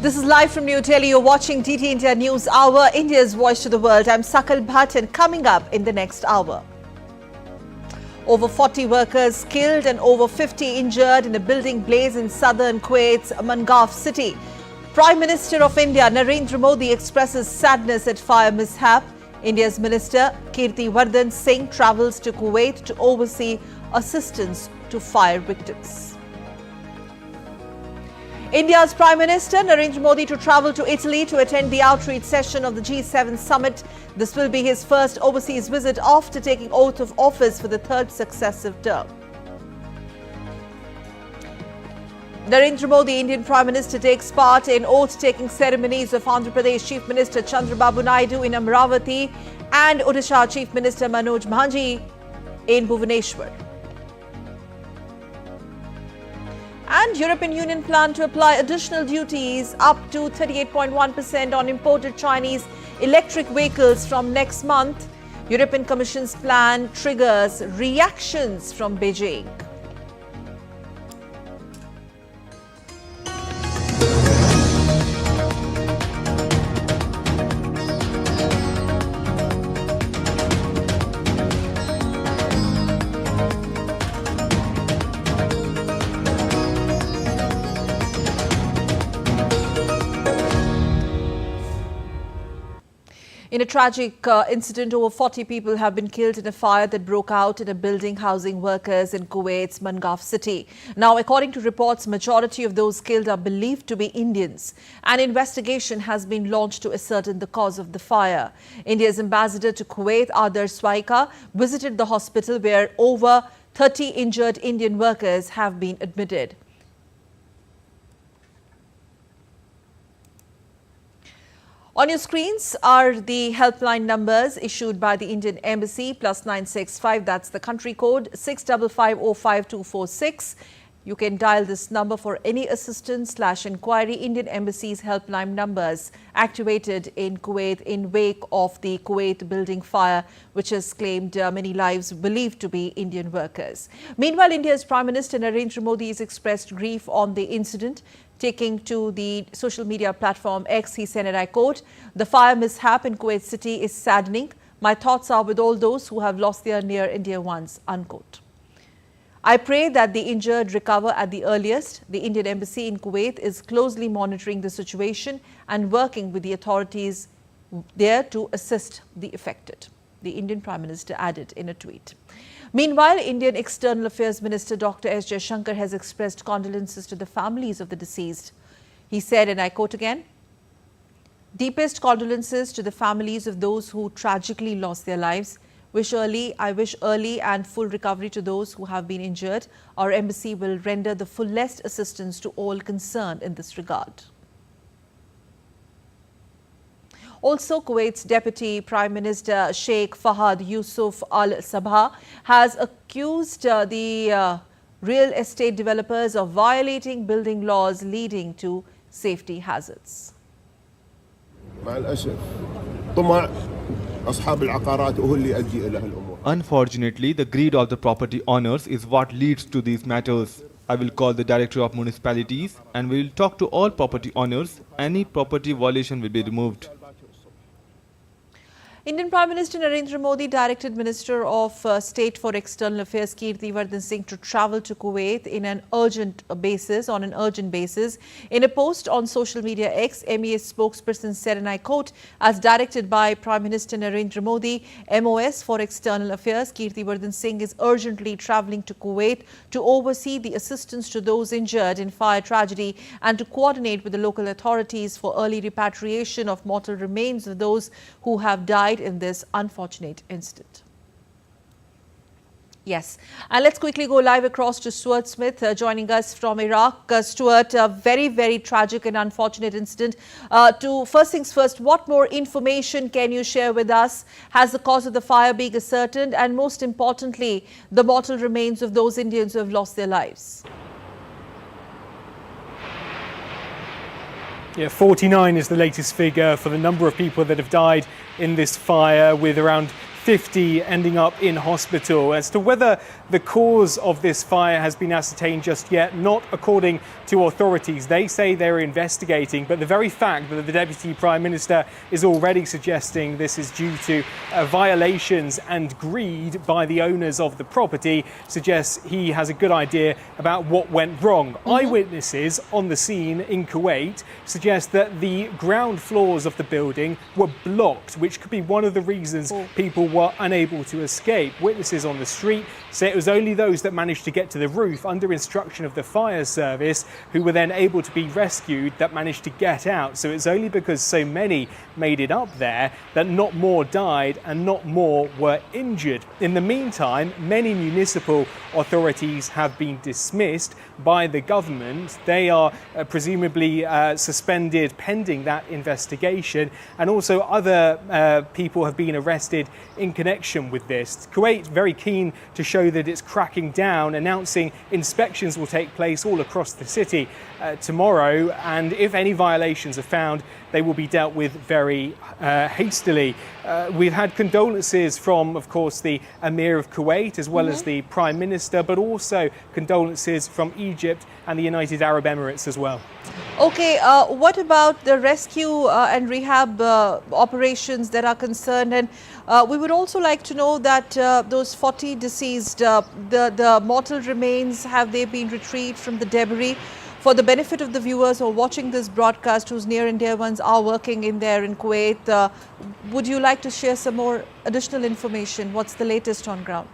This is live from New Delhi. You're watching DDI India News Hour, India's voice to the world. I'm Sakal Bhatt, and coming up in the next hour. Over 40 workers killed and over 50 injured in a building blaze in southern Kuwait's Mangaf city. Prime Minister of India Narendra Modi expresses sadness at fire mishap. India's Minister Kirti Vardhan Singh travels to Kuwait to oversee assistance to fire victims. India's Prime Minister Narendra Modi to travel to Italy to attend the outreach session of the G7 summit. This will be his first overseas visit after taking oath of office for the third successive term. Narendra Modi, Indian Prime Minister, takes part in oath-taking ceremonies of Andhra Pradesh Chief Minister Chandrababu Naidu in Amravati and Odisha Chief Minister Manoj Mahanji in Bhubaneswar. And European Union plan to apply additional duties up to 38.1% on imported Chinese electric vehicles from next month. European Commission's plan triggers reactions from Beijing. In a tragic incident, over 40 people have been killed in a fire that broke out in a building housing workers in Kuwait's Mangaf city. Now, according to reports, majority of those killed are believed to be Indians. An investigation has been launched to ascertain the cause of the fire. India's ambassador to Kuwait, Adar Swaika, visited the hospital where over 30 injured Indian workers have been admitted. On your screens are the helpline numbers issued by the Indian Embassy, +965, that's the country code, 655052446. You can dial this number for any assistance/inquiry. Indian Embassy's helpline numbers activated in Kuwait in wake of the Kuwait building fire, which has claimed many lives believed to be Indian workers. Meanwhile, India's Prime Minister Narendra Modi has expressed grief on the incident. Taking to the social media platform X, he said, and I quote, "The fire mishap in Kuwait City is saddening. My thoughts are with all those who have lost their near and dear ones," unquote. I pray that the injured recover at the earliest. The Indian Embassy in Kuwait is closely monitoring the situation and working with the authorities there to assist the affected, the Indian Prime Minister added in a tweet. Meanwhile, Indian External Affairs Minister Dr. S. Jaishankar has expressed condolences to the families of the deceased. He said, and I quote again, "Deepest condolences to the families of those who tragically lost their lives. I wish early and full recovery to those who have been injured. Our embassy will render the fullest assistance to all concerned in this regard." Also, Kuwait's Deputy Prime Minister Sheikh Fahad Yusuf Al Sabah has accused the real estate developers of violating building laws leading to safety hazards. Unfortunately, the greed of the property owners is what leads to these matters. I will call the Director of Municipalities and we will talk to all property owners. Any property violation will be removed. Indian Prime Minister Narendra Modi directed Minister of State for External Affairs Kirti Vardhan Singh to travel to Kuwait on an urgent basis. In a post on social media X, MEA spokesperson said, and I quote, "As directed by Prime Minister Narendra Modi, MOS for External Affairs Kirti Vardhan Singh is urgently travelling to Kuwait to oversee the assistance to those injured in fire tragedy and to coordinate with the local authorities for early repatriation of mortal remains of those who have died in this unfortunate incident." Yes, and let's quickly go live across to Stuart Smith joining us from Iraq. Stuart, a very, very tragic and unfortunate incident. First things first, what more information can you share with us? Has the cause of the fire been ascertained? And most importantly, the mortal remains of those Indians who have lost their lives? Yeah, 49 is the latest figure for the number of people that have died in this fire, with around 50 ending up in hospital. As to whether the cause of this fire has been ascertained just yet, not according to authorities. They say they're investigating, but the very fact that the Deputy Prime Minister is already suggesting this is due to violations and greed by the owners of the property suggests he has a good idea about what went wrong. Eyewitnesses on the scene in Kuwait suggest that the ground floors of the building were blocked, which could be one of the reasons people were unable to escape. Witnesses on the street say it was only those that managed to get to the roof under instruction of the fire service who were then able to be rescued that managed to get out. So it's only because so many made it up there that not more died and not more were injured. In the meantime, many municipal authorities have been dismissed by the government. They are presumably suspended pending that investigation, and also other people have been arrested in connection with this. Kuwait very keen to show that it's cracking down, announcing inspections will take place all across the city tomorrow, and if any violations are found, they will be dealt with very hastily. We've had condolences from, of course, the Emir of Kuwait as well as the Prime Minister, but also condolences from Egypt and the United Arab Emirates as well. Okay, what about the rescue and rehab operations that are concerned? And we would also like to know that those 40 deceased, the mortal remains, have they been retrieved from the debris? For the benefit of the viewers who are watching this broadcast, whose near and dear ones are working in there in Kuwait, would you like to share some more additional information? What's the latest on ground?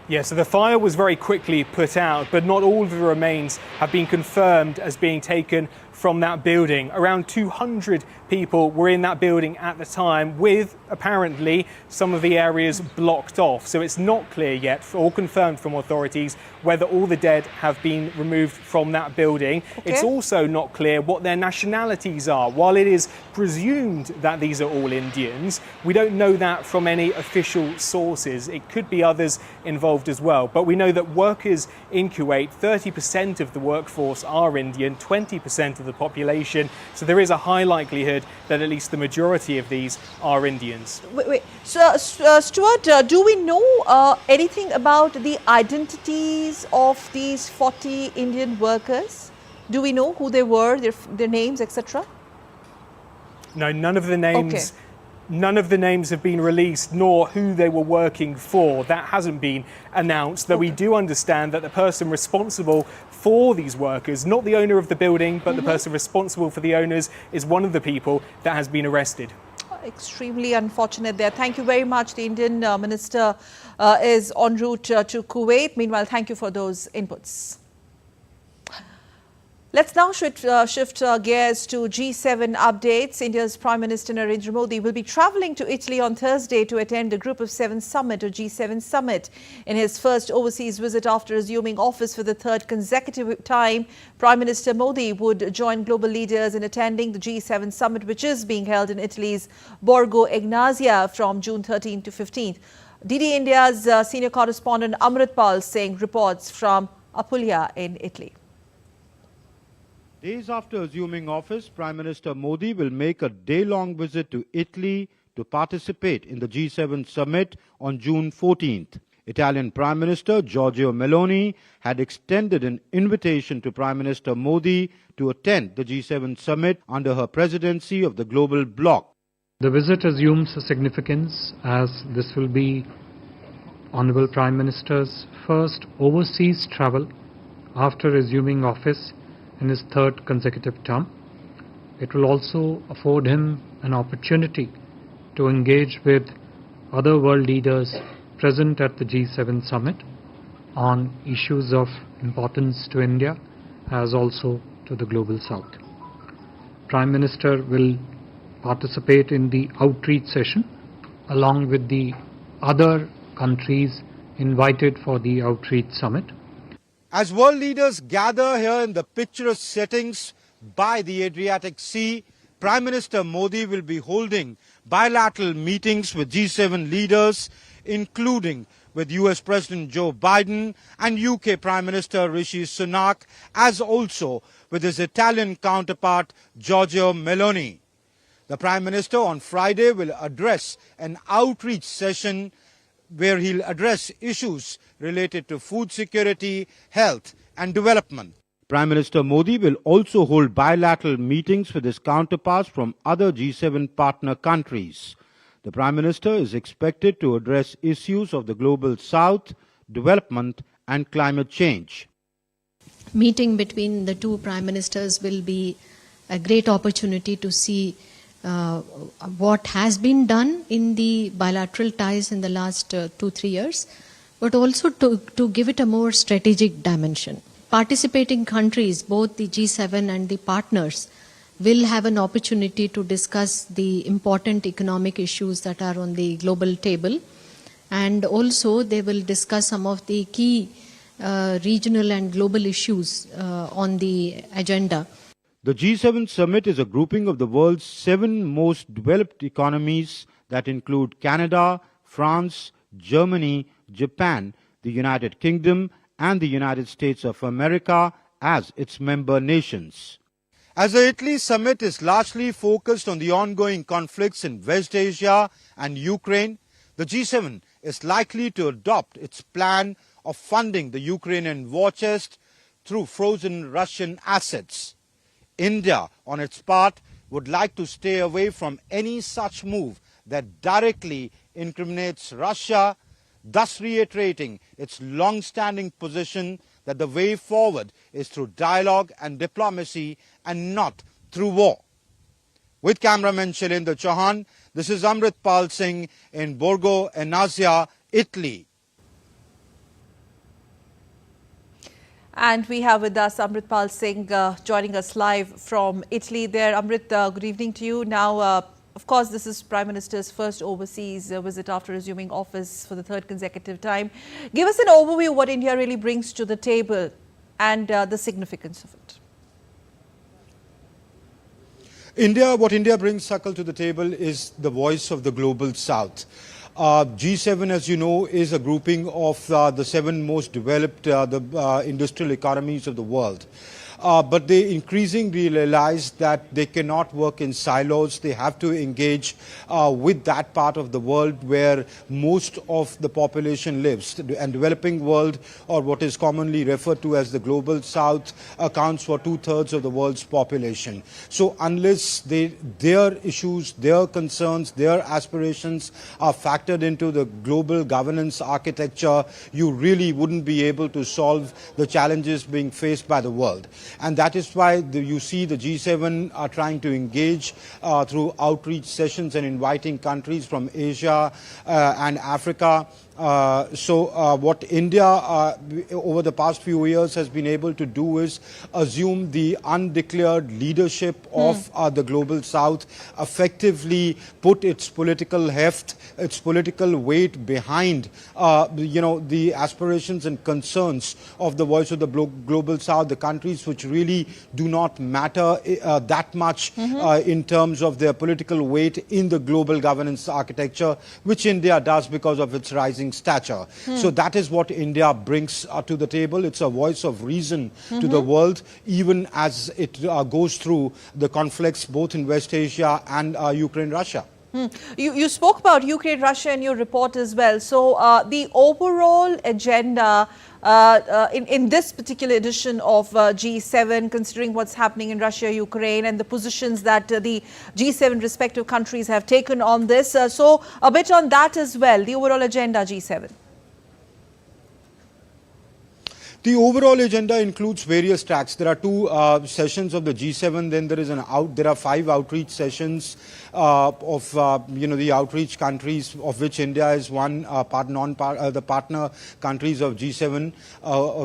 Yeah, so the fire was very quickly put out, but not all of the remains have been confirmed as being taken from that building. Around 200 people were in that building at the time, with apparently some of the areas blocked off. So it's not clear yet, or confirmed from authorities, whether all the dead have been removed from that building. Okay. It's also not clear what their nationalities are. While it is presumed that these are all Indians, we don't know that from any official sources. It could be others involved as well. But we know that workers in Kuwait, 30% of the workforce are Indian, 20% of the population. So there is a high likelihood that at least the majority of these are Indians. Wait. So, Stuart, do we know anything about the identities of these 40 Indian workers? Do we know who they were, their names, etc.? No, none of the names. Okay. None of the names have been released, nor who they were working for. That hasn't been announced, though we do understand that the person responsible for these workers, not the owner of the building, but the person responsible for the owners, is one of the people that has been arrested. Extremely unfortunate there. Thank you very much. The Indian minister is en route to Kuwait. Meanwhile, thank you for those inputs. Let's now shift gears to G7 updates. India's Prime Minister Narendra Modi will be travelling to Italy on Thursday to attend the Group of Seven Summit, or G7 Summit. In his first overseas visit after assuming office for the third consecutive time, Prime Minister Modi would join global leaders in attending the G7 Summit, which is being held in Italy's Borgo Egnazia from June 13 to 15th. DD India's senior correspondent Amritpal Singh reports from Apulia in Italy. Days after assuming office, Prime Minister Modi will make a day-long visit to Italy to participate in the G7 summit on June 14th. Italian Prime Minister Giorgia Meloni had extended an invitation to Prime Minister Modi to attend the G7 summit under her presidency of the global bloc. The visit assumes a significance as this will be Honourable Prime Minister's first overseas travel after assuming office in his third consecutive term. It will also afford him an opportunity to engage with other world leaders present at the G7 summit on issues of importance to India as also to the global south. Prime Minister will participate in the outreach session along with the other countries invited for the outreach summit. As world leaders gather here in the picturesque settings by the Adriatic Sea, Prime Minister Modi will be holding bilateral meetings with G7 leaders, including with US President Joe Biden and UK Prime Minister Rishi Sunak, as also with his Italian counterpart Giorgia Meloni. The Prime Minister on Friday will address an outreach session where he'll address issues related to food security, health and development. Prime Minister Modi will also hold bilateral meetings with his counterparts from other G7 partner countries. The Prime Minister is expected to address issues of the Global South, development and climate change. Meeting between the two Prime Ministers will be a great opportunity to see what has been done in the bilateral ties in the last 2-3 years, but also to give it a more strategic dimension. Participating countries, both the G7 and the partners, will have an opportunity to discuss the important economic issues that are on the global table, and also they will discuss some of the key regional and global issues on the agenda. The G7 summit is a grouping of the world's 7 most developed economies that include Canada, France, Germany, Japan, the United Kingdom and the United States of America as its member nations. As the Italy summit is largely focused on the ongoing conflicts in West Asia and Ukraine, the G7 is likely to adopt its plan of funding the Ukrainian war chest through frozen Russian assets. India, on its part, would like to stay away from any such move that directly incriminates Russia, thus reiterating its long-standing position that the way forward is through dialogue and diplomacy and not through war. With cameraman Shailendra Chauhan, this is Amritpal Singh in Borgo Enasia, Italy. And we have with us Amritpal Singh joining us live from Italy there. Amrit, good evening to you. Now, of course, this is Prime Minister's first overseas visit after assuming office for the 3rd consecutive time. Give us an overview of what India really brings to the table and the significance of it. What India brings, Sakal, to the table is the voice of the Global South. G7, as you know, is a grouping of the 7 most developed industrial economies of the world. But they increasingly realize that they cannot work in silos. They have to engage with that part of the world where most of the population lives. And developing world, or what is commonly referred to as the Global South, accounts for 2/3 of the world's population. So unless their issues, their concerns, their aspirations are factored into the global governance architecture, you really wouldn't be able to solve the challenges being faced by the world. And that is why you see the G7 are trying to engage through outreach sessions and inviting countries from Asia and Africa. What India over the past few years has been able to do is assume the undeclared leadership of the Global South, effectively put its political heft, its political weight behind the aspirations and concerns of the voice of the Global South, the countries which really do not matter that much in terms of their political weight in the global governance architecture, which India does because of its rising stature. So that is what India brings to the table. It's a voice of reason to the world, even as it goes through the conflicts both in West Asia and Ukraine-Russia. You spoke about Ukraine-Russia in your report as well. So the overall agenda in this particular edition of G7, considering what's happening in Russia, Ukraine, and the positions that the G7 respective countries have taken on this. So a bit on that as well, the overall agenda G7. The overall agenda includes various tracks. There are 2 sessions of the G7. Then there are 5 outreach sessions of the outreach countries, of which India is one, the partner countries of G7,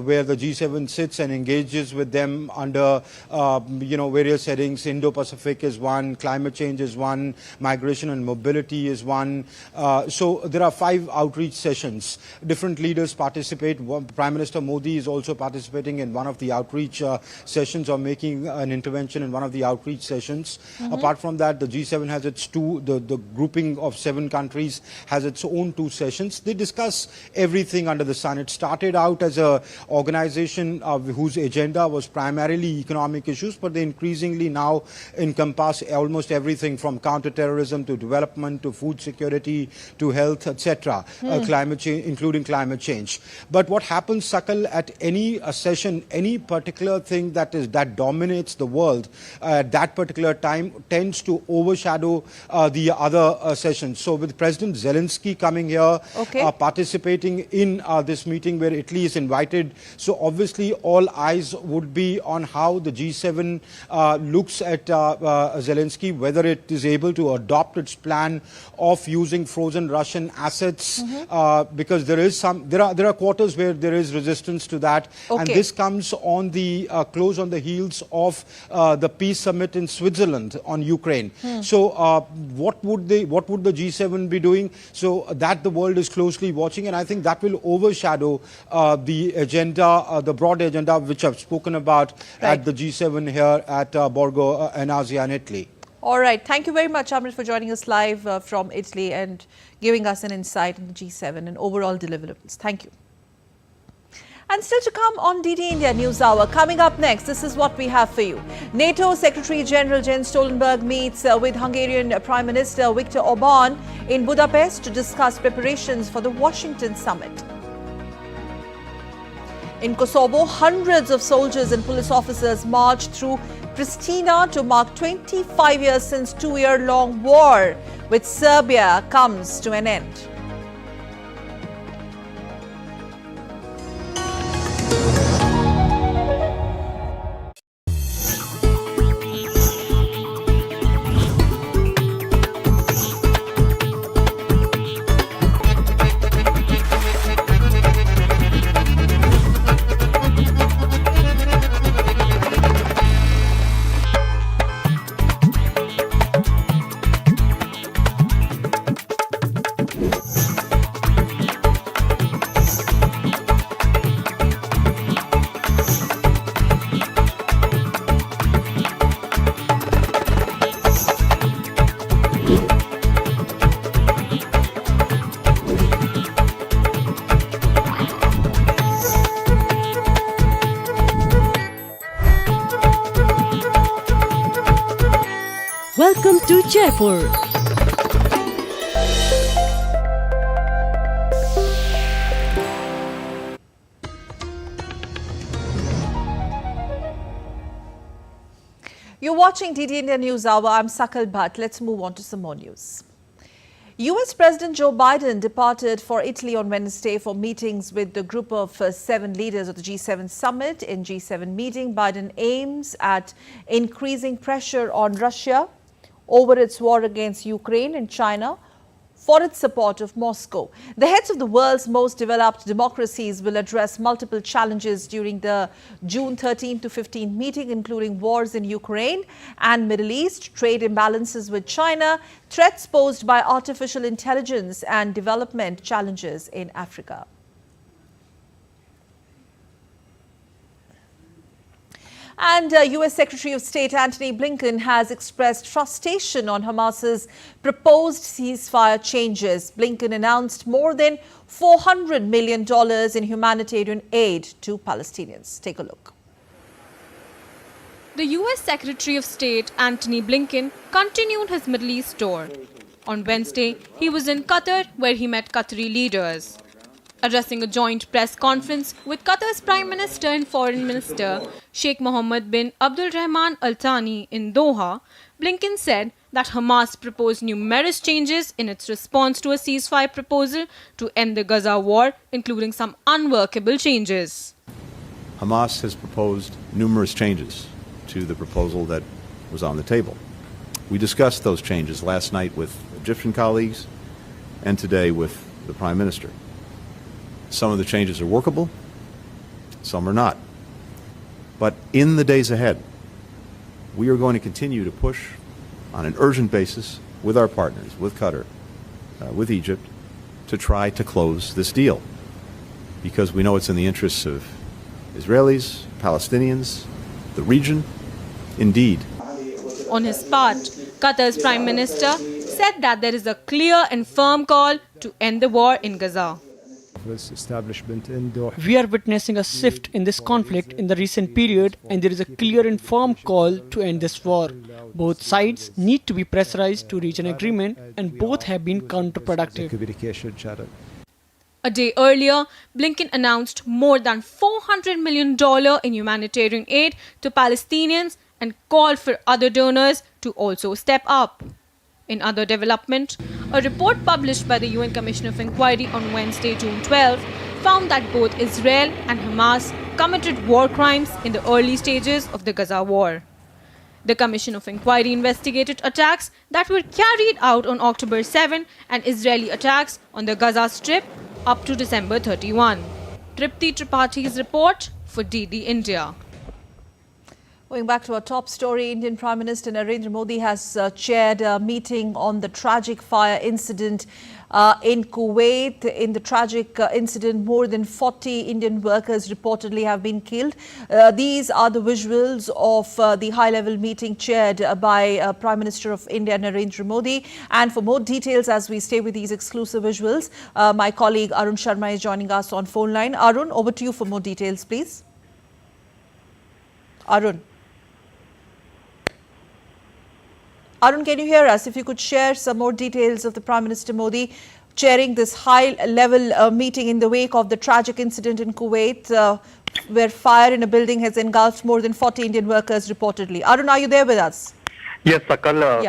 where the G7 sits and engages with them under various headings. Indo-Pacific is one, climate change is one, migration and mobility is one. So there are 5 outreach sessions. Different leaders participate. Prime Minister Modi is also participating in one of the outreach sessions or making an intervention in one of the outreach sessions. Apart from that, the G7 has its the grouping of 7 countries has its own 2 sessions. They discuss everything under the sun. It started out as an organization whose agenda was primarily economic issues, but they increasingly now encompass almost everything from counter-terrorism to development to food security to health, etc., climate change, including climate change. But what happens, Sakal, at any session, any particular thing that dominates the world at that particular time tends to overshadow the other sessions. So with President Zelensky coming here, participating in this meeting where Italy is invited, so obviously all eyes would be on how the G7 looks at Zelensky, whether it is able to adopt its plan of using frozen Russian assets, because there are quarters where there is resistance to that, and this comes on the close on the heels of the peace summit in Switzerland on Ukraine. So what would the G7 be doing? So that the world is closely watching, and I think that will overshadow the agenda, the broad agenda which I've spoken about at the G7 here at Borgo Enasia in Italy. All right. Thank you very much, Amrit, for joining us live from Italy and giving us an insight on the G7 and overall deliverables. Thank you. And still to come on DD India News Hour. Coming up next, this is what we have for you. NATO Secretary General Jens Stoltenberg meets with Hungarian Prime Minister Viktor Orban in Budapest to discuss preparations for the Washington summit. In Kosovo, hundreds of soldiers and police officers marched through Pristina to mark 25 years since 2-year-long war with Serbia comes to an end. Welcome to Jaipur. You're watching DD India News Hour. I'm Sakal Bhatt. Let's move on to some more news. US President Joe Biden departed for Italy on Wednesday for meetings with the group of 7 leaders of the G7 summit. In G7 meeting, Biden aims at increasing pressure on Russia over its war against Ukraine and China for its support of Moscow. The heads of the world's most developed democracies will address multiple challenges during the June 13 to 15 meeting, including wars in Ukraine and Middle East, trade imbalances with China, threats posed by artificial intelligence, and development challenges in Africa. And US Secretary of State Antony Blinken has expressed frustration on Hamas's proposed ceasefire changes. Blinken announced more than $400 million in humanitarian aid to Palestinians. Take a look. The US Secretary of State Antony Blinken continued his Middle East tour. On Wednesday, he was in Qatar, where he met Qatari leaders. Addressing a joint press conference with Qatar's Prime Minister and Foreign Minister Sheikh Mohammed bin Abdul Rahman Al Thani in Doha, Blinken said that Hamas proposed numerous changes in its response to a ceasefire proposal to end the Gaza war, including some unworkable changes. Hamas has proposed numerous changes to the proposal that was on the table. We discussed those changes last night with Egyptian colleagues and today with the Prime Minister. Some of the changes are workable, some are not. But in the days ahead, we are going to continue to push on an urgent basis with our partners, with Qatar, with Egypt, to try to close this deal. Because we know it's in the interests of Israelis, Palestinians, the region. Indeed. On his part, Qatar's Prime Minister said that there is a clear and firm call to end the war in Gaza. We are witnessing a shift in this conflict in the recent period, and there is a clear and firm call to end this war. Both sides need to be pressurized to reach an agreement, and both have been counterproductive. A day earlier, Blinken announced more than $400 million in humanitarian aid to Palestinians and called for other donors to also step up. In other development, a report published by the UN Commission of Inquiry on Wednesday, June 12, found that both Israel and Hamas committed war crimes in the early stages of the Gaza war. The Commission of Inquiry investigated attacks that were carried out on October 7 and Israeli attacks on the Gaza Strip up to December 31. Tripti Tripathi's report for DD India. Going back to our top story, Indian Prime Minister Narendra Modi has chaired a meeting on the tragic fire incident in Kuwait. In the tragic incident, more than 40 Indian workers reportedly have been killed. These are the visuals of the high-level meeting chaired by Prime Minister of India Narendra Modi. And for more details, as we stay with these exclusive visuals, my colleague Arun Sharma is joining us on phone line. Arun, over to you for more details, please. Arun, can you hear us? If you could share some more details of the Prime Minister Modi chairing this high-level meeting in the wake of the tragic incident in Kuwait, where fire in a building has engulfed more than 40 Indian workers reportedly. Arun, are you there with us? Yes, Sakal.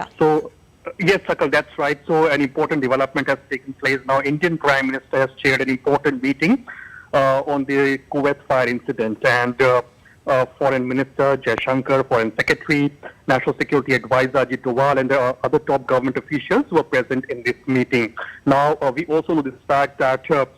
Yes, Sakal, that's right. So an important development has taken place now. Indian Prime Minister has chaired an important meeting on the Kuwait fire incident, and Foreign Minister Jaishankar, Foreign Secretary, National Security Advisor Ajit Doval, and other top government officials were present in this meeting. Now, we also know this fact that the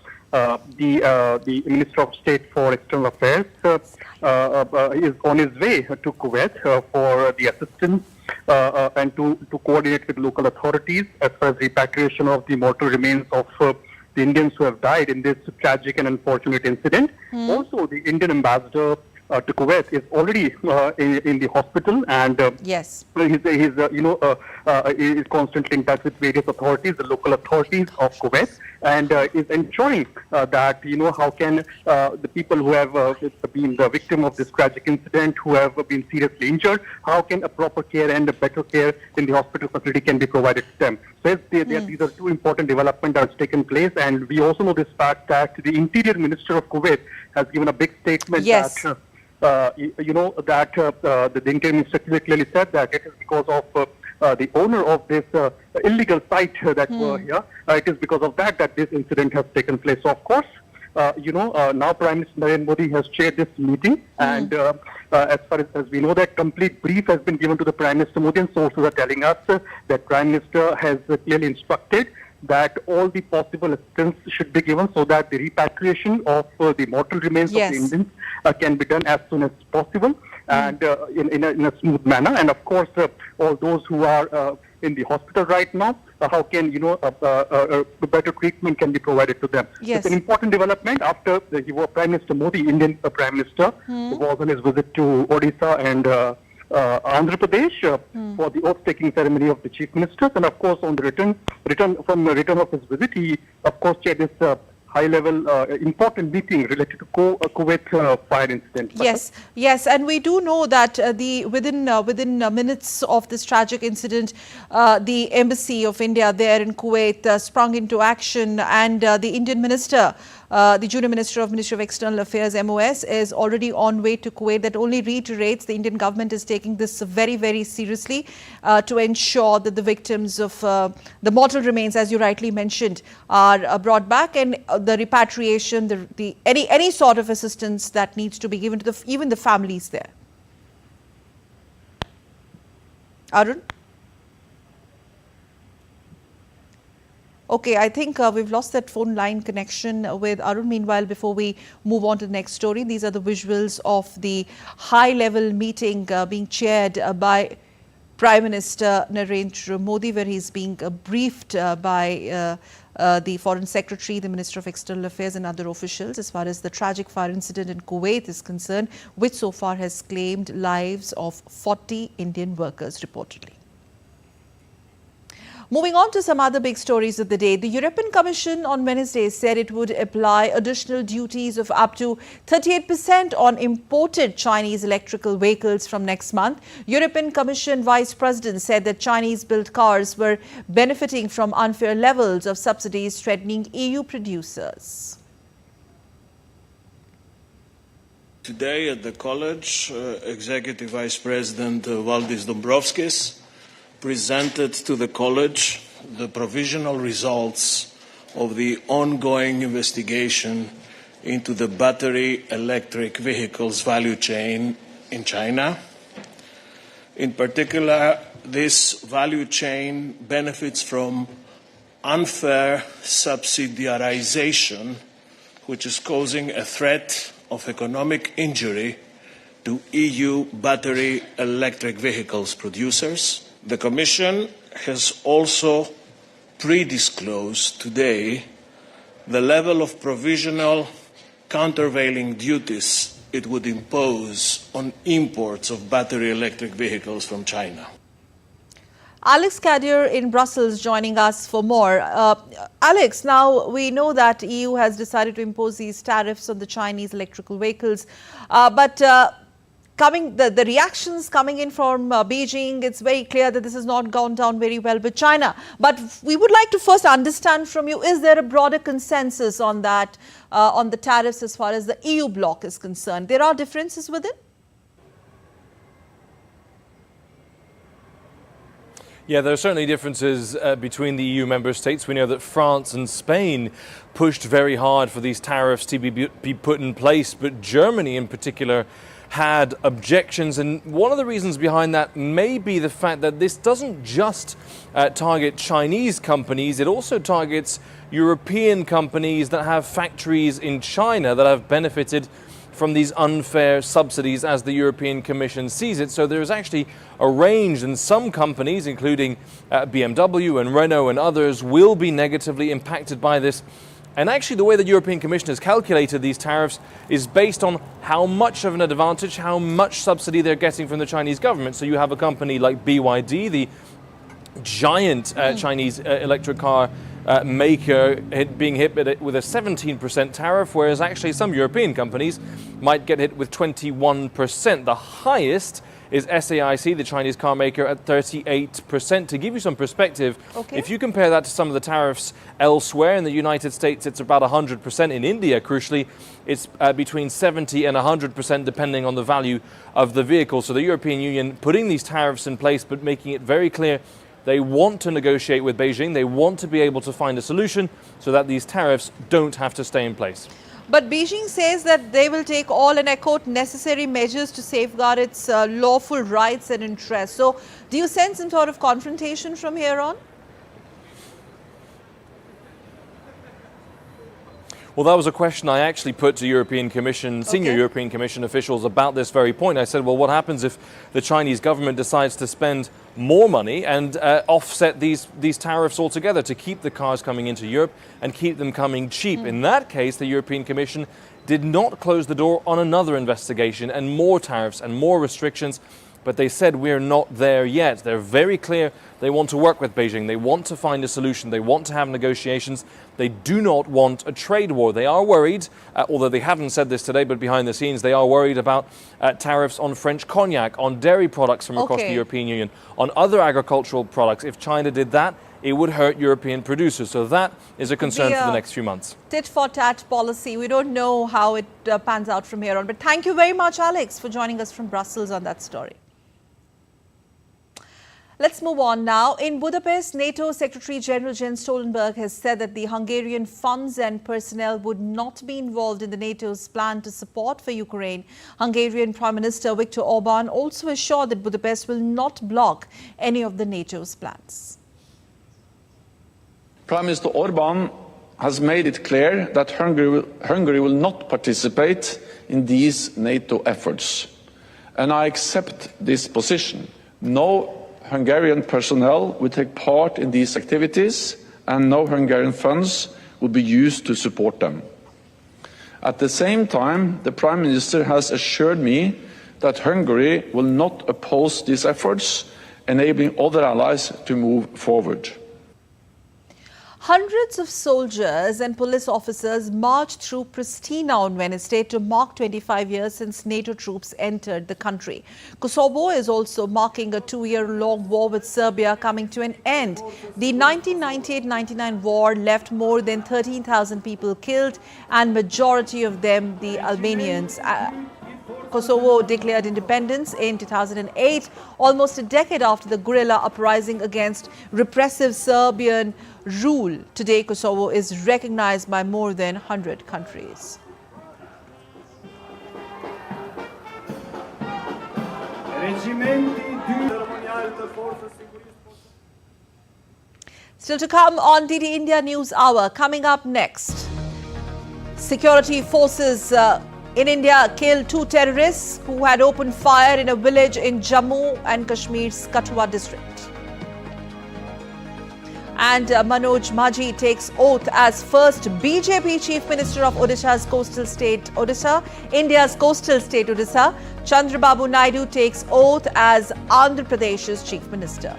Minister of State for External Affairs is on his way to Kuwait for the assistance and to coordinate with local authorities as far as repatriation of the mortal remains of the Indians who have died in this tragic and unfortunate incident. Also, the Indian ambassador to Kuwait is already in the hospital, and yes, he's constantly in touch with various authorities, the local authorities of Kuwait, and is ensuring that how can the people who have been the victim of this tragic incident, who have been seriously injured, how can a proper care and a better care in the hospital facility can be provided to them. So these are two important developments that have taken place, and we also know this fact that the Interior Minister of Kuwait has given a big statement that the Interior Minister clearly said that it is because of the owner of this illegal site that were here. It is because of that this incident has taken place. So, of course, now Prime Minister Narendra Modi has chaired this meeting, and as far as we know, that complete brief has been given to the Prime Minister Modi, and sources are telling us that Prime Minister has clearly instructed that all the possible assistance should be given so that the repatriation of the mortal remains of the Indians can be done as soon as possible and in a smooth manner. And of course, all those who are in the hospital right now, how can better treatment can be provided to them. Yes. It's an important development after Prime Minister Modi, Indian Prime Minister, was on his visit to Odisha and Andhra Pradesh for the oath-taking ceremony of the chief ministers, and of course on the return of his visit, he of course chaired this high-level important meeting related to Kuwait fire incident. Yes, and we do know that within minutes of this tragic incident, the embassy of India there in Kuwait sprung into action, and the Indian minister, the junior minister of Ministry of External Affairs (MOS), is already on way to Kuwait. That only reiterates the Indian government is taking this very, very seriously to ensure that the victims of the mortal remains, as you rightly mentioned, are brought back, and the repatriation, any sort of assistance that needs to be given to even the families there. Arun? Okay, I think we've lost that phone line connection with Arun. Meanwhile, before we move on to the next story, these are the visuals of the high-level meeting being chaired by Prime Minister Narendra Modi, where he's being briefed by the Foreign Secretary, the Minister of External Affairs and other officials as far as the tragic fire incident in Kuwait is concerned, which so far has claimed lives of 40 Indian workers reportedly. Moving on to some other big stories of the day. The European Commission on Wednesday said it would apply additional duties of up to 38% on imported Chinese electrical vehicles from next month. European Commission Vice President said that Chinese-built cars were benefiting from unfair levels of subsidies threatening EU producers. Today at the College, Executive Vice President Valdis Dombrovskis presented to the College the provisional results of the ongoing investigation into the battery electric vehicles value chain in China. In particular, this value chain benefits from unfair subsidiarization, which is causing a threat of economic injury to EU battery electric vehicles producers. The Commission has also pre-disclosed today the level of provisional countervailing duties it would impose on imports of battery electric vehicles from China. Alex Kadir in Brussels joining us for more. Alex, now we know that EU has decided to impose these tariffs on the Chinese electrical vehicles, but the reactions coming in from Beijing, it's very clear that this has not gone down very well with China. But we would like to first understand from you, is there a broader consensus on that, on the tariffs as far as the EU bloc is concerned? There are differences within? Yeah, there are certainly differences between the EU member states. We know that France and Spain pushed very hard for these tariffs to be put in place, but Germany in particular had objections, and one of the reasons behind that may be the fact that this doesn't just target Chinese companies, it also targets European companies that have factories in China that have benefited from these unfair subsidies as the European Commission sees it. So there is actually a range, and some companies, including BMW and Renault and others, will be negatively impacted by this. And actually the way the European Commission has calculated these tariffs is based on how much of an advantage, how much subsidy they're getting from the Chinese government. So you have a company like BYD, the giant Chinese electric car maker, being hit with a 17% tariff, whereas actually some European companies might get hit with 21%. The highest is SAIC, the Chinese car maker, at 38%. To give you some perspective, if you compare that to some of the tariffs elsewhere in the United States, it's about 100%. In India, crucially, it's between 70 and 100% depending on the value of the vehicle. So the European Union putting these tariffs in place, but making it very clear they want to negotiate with Beijing. They want to be able to find a solution so that these tariffs don't have to stay in place. But Beijing says that they will take all, and I quote, necessary measures to safeguard its lawful rights and interests. So do you sense some sort of confrontation from here on? Well, that was a question I actually put to European Commission, senior European Commission officials about this very point. I said, well, what happens if the Chinese government decides to spend more money and offset these tariffs altogether to keep the cars coming into Europe and keep them coming cheap? In that case, the European Commission did not close the door on another investigation and more tariffs and more restrictions. But they said we're not there yet. They're very clear they want to work with Beijing. They want to find a solution. They want to have negotiations. They do not want a trade war. They are worried, although they haven't said this today, but behind the scenes, they are worried about tariffs on French cognac, on dairy products from across the European Union, on other agricultural products. If China did that, it would hurt European producers. So that is a concern for the next few months. Tit for tat policy. We don't know how it pans out from here on. But thank you very much, Alex, for joining us from Brussels on that story. Let's move on now. In Budapest, NATO Secretary General Jens Stoltenberg has said that the Hungarian funds and personnel would not be involved in the NATO's plan to support for Ukraine. Hungarian Prime Minister Viktor Orban also assured that Budapest will not block any of the NATO's plans. Prime Minister Orban has made it clear that Hungary will not participate in these NATO efforts. And I accept this position. No Hungarian personnel will take part in these activities and no Hungarian funds will be used to support them. At the same time, the Prime Minister has assured me that Hungary will not oppose these efforts, enabling other allies to move forward. Hundreds of soldiers and police officers marched through Pristina on Wednesday to mark 25 years since NATO troops entered the country. Kosovo is also marking a 2-year-long war with Serbia coming to an end. The 1998-99 war left more than 13,000 people killed, and majority of them the Albanians. Kosovo declared independence in 2008, almost a decade after the guerrilla uprising against repressive Serbian rule. Today, Kosovo is recognized by more than 100 countries. Still to come on DD India News Hour. Coming up next, security forces in India killed 2 terrorists who had opened fire in a village in Jammu and Kashmir's Kathua district. And Manoj Majhi takes oath as first BJP Chief Minister of Odisha's coastal state Odisha, India's coastal state Odisha. Chandrababu Naidu takes oath as Andhra Pradesh's Chief Minister.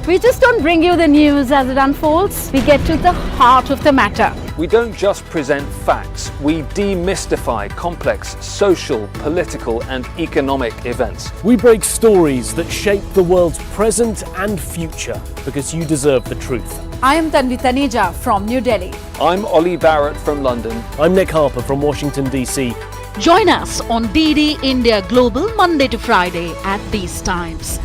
We just don't bring you the news as it unfolds. We get to the heart of the matter. We don't just present facts. We demystify complex social, political and economic events. We break stories that shape the world's present and future because you deserve the truth. I am Tanvi Taneja from New Delhi. I'm Ollie Barrett from London. I'm Nick Harper from Washington, D.C. Join us on DD India Global Monday to Friday at these times.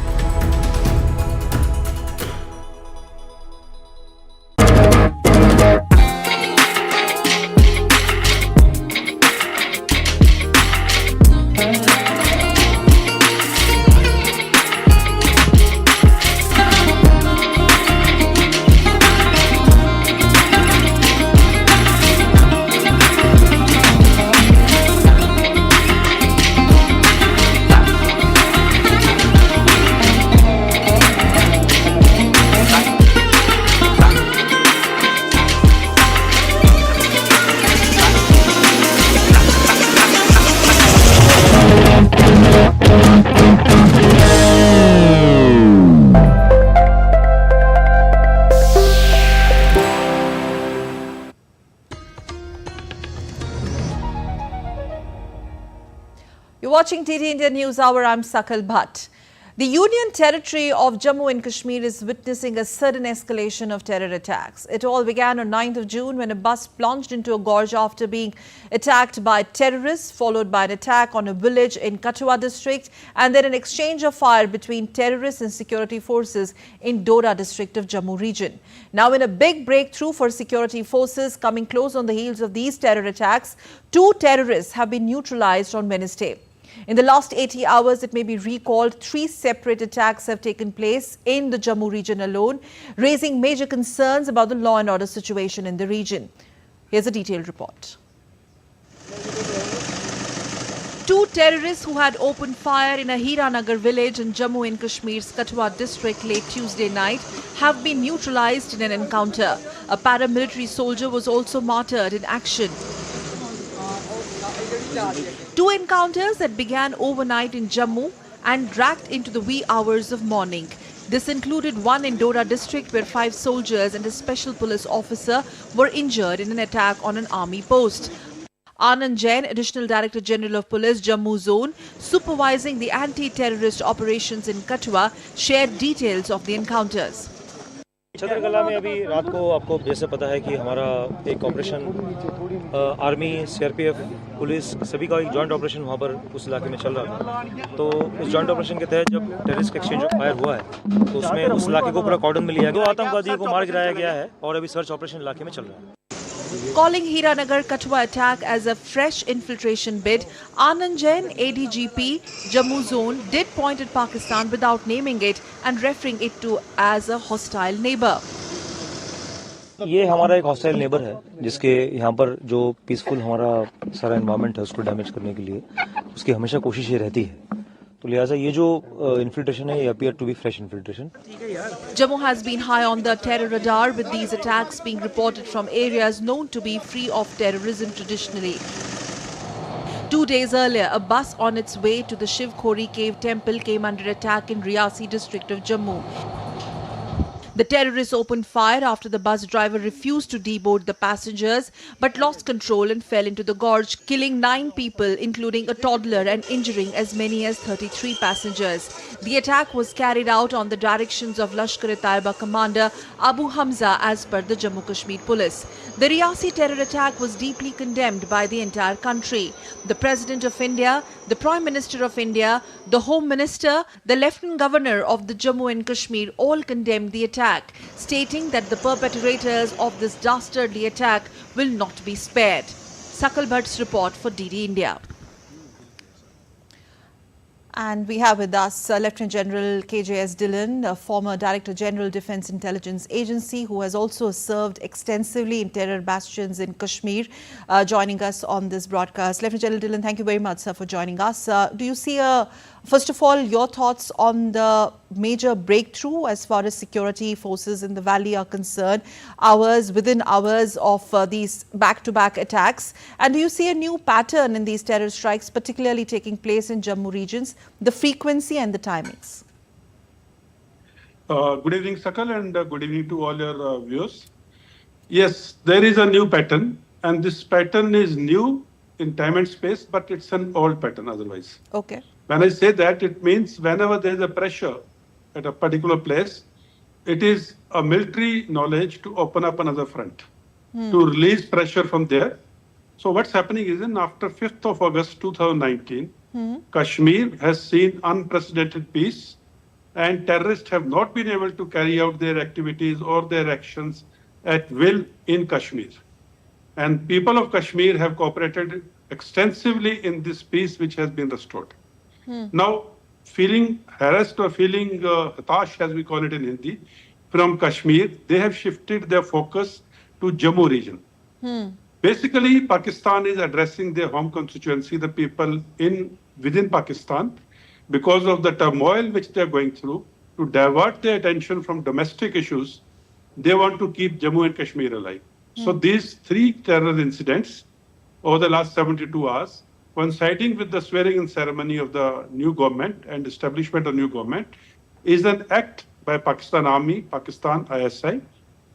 You're watching DD India News Hour. I'm Sakal Bhatt. The Union Territory of Jammu and Kashmir is witnessing a sudden escalation of terror attacks. It all began on 9th of June when a bus plunged into a gorge after being attacked by terrorists, followed by an attack on a village in Kathua district, and then an exchange of fire between terrorists and security forces in Doordarshan district of Jammu region. Now, in a big breakthrough for security forces coming close on the heels of these terror attacks, 2 terrorists have been neutralized on Wednesday. In the last 80 hours, it may be recalled, 3 separate attacks have taken place in the Jammu region alone, raising major concerns about the law and order situation in the region. Here's a detailed report. 2 terrorists who had opened fire in a Hiranagar village in Jammu and Kashmir's Kathua district late Tuesday night have been neutralized in an encounter. A paramilitary soldier was also martyred in action. 2 encounters that began overnight in Jammu and dragged into the wee hours of morning. This included one in Doordarshan district where 5 soldiers and a special police officer were injured in an attack on an army post. Anand Jain, Additional Director General of Police, Jammu Zone, supervising the anti-terrorist operations in Kathua, shared details of the encounters. छतरकला में अभी रात को आपको जैसे पता है कि हमारा एक ऑपरेशन आर्मी, सीआरपीएफ, पुलिस सभी का एक जॉइंट ऑपरेशन वहाँ पर उस इलाके में चल रहा था। तो उस जॉइंट ऑपरेशन के तहत जब टेररिस्ट एक्सचेंज ऑफ फायर हुआ है तो उसमें उस इलाके को पूरा कॉर्डन में लिया गया। 2 आतंकवादियों को मार गिराया गया है और अभी सर्च ऑपरेशन इलाके में चल रहा है। Calling Hiranagar Kathua attack as a fresh infiltration bid, Anand Jain, ADGP, Jammu Zone, did point at Pakistan without naming it and referring it to as a hostile neighbor. ये हमारा एक hostile neighbour है जिसके यहाँ पर जो peaceful हमारा सारा एनवायरनमेंट है उसको डैमेज करने के लिए उसकी हमेशा कोशिश ये रहती है तो लिहाजा ये जो इन्फिल्ट्रेशन है ये appear to be fresh infiltration Jammu has been high on the terror radar, with these attacks being reported from areas known to be free of terrorism traditionally. 2 days earlier, a bus on its way to the Shiv Khori cave temple came under attack in Riyasi district of Jammu. The terrorists opened fire after the bus driver refused to deboard the passengers but lost control and fell into the gorge, killing 9 people, including a toddler, and injuring as many as 33 passengers. The attack was carried out on the directions of Lashkar-e-Taiba commander Abu Hamza as per the Jammu Kashmir police. The Riyasi terror attack was deeply condemned by the entire country. The President of India, the Prime Minister of India, the Home Minister, the Lieutenant Governor of the Jammu and Kashmir all condemned the attack, stating that the perpetrators of this dastardly attack will not be spared. Sakal Bhatt's report for DD India. And we have with us Lieutenant General KJS Dillon, a former Director General Defence Intelligence Agency, who has also served extensively in terror bastions in Kashmir, joining us on this broadcast. Lieutenant General Dillon, thank you very much, sir, for joining us. Do you see first of all, your thoughts on the major breakthrough as far as security forces in the valley are concerned, within hours of these back-to-back attacks? And do you see a new pattern in these terror strikes, particularly taking place in Jammu regions, the frequency and the timings? Good evening, Sakal, and good evening to all your viewers. Yes, there is a new pattern, and this pattern is new in time and space, but it's an old pattern otherwise. Okay. When I say that, it means whenever there is a pressure at a particular place, it is a military knowledge to open up another front, to release pressure from there. So what's happening is after 5th of August 2019, Kashmir has seen unprecedented peace, and terrorists have not been able to carry out their activities or their actions at will in Kashmir. And people of Kashmir have cooperated extensively in this peace which has been restored. Now, feeling harassed or feeling hatash, as we call it in Hindi, from Kashmir, they have shifted their focus to Jammu region. Basically, Pakistan is addressing their home constituency, the people within Pakistan, because of the turmoil which they are going through. To divert their attention from domestic issues, they want to keep Jammu and Kashmir alive. So these 3 terror incidents over the last 72 hours, coinciding with the swearing-in ceremony of the new government and establishment of new government, is an act by Pakistan Army, Pakistan ISI,